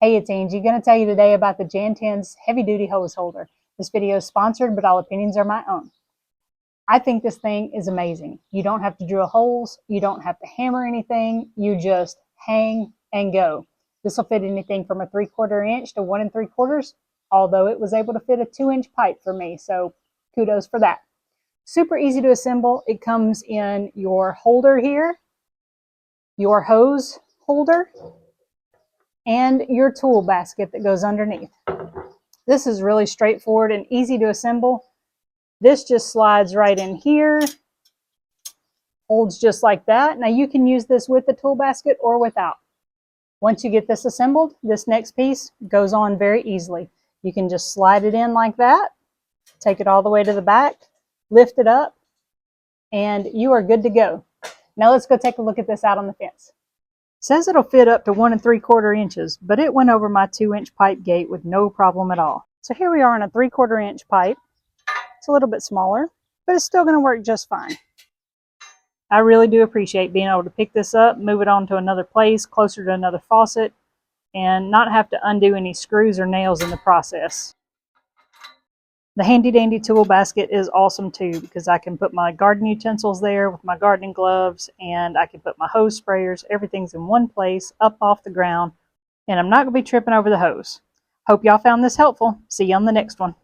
Hey, it's Angie. Going to tell you today about the Jantens Heavy Duty Hose Holder. This video is sponsored, but all opinions are my own. I think this thing is amazing. You don't have to drill holes. You don't have to hammer anything. You just hang and go. This will fit anything from a 3/4 inch to 1 3/4, although it was able to fit a 2-inch pipe for me, so kudos for that. Super easy to assemble. It comes in your holder here, your hose holder, and your tool basket that goes underneath. This is really straightforward and easy to assemble. This just slides right in here, holds just like that. Now you can use this with the tool basket or without. Once you get this assembled, this next piece goes on very easily. You can just slide it in like that, take it all the way to the back, lift it up, and you are good to go. Now let's go take a look at this out on the fence. Says it'll fit up to 1 3/4 inches, but it went over my 2-inch pipe gate with no problem at all. So here we are on a 3/4 inch pipe. It's a little bit smaller, but it's still going to work just fine. I really do appreciate being able to pick this up, move it on to another place, closer to another faucet, and not have to undo any screws or nails in the process. The handy dandy tool basket is awesome too, because I can put my garden utensils there with my gardening gloves, and I can put my hose sprayers. Everything's in one place, up off the ground, and I'm not going to be tripping over the hose. Hope y'all found this helpful. See you on the next one.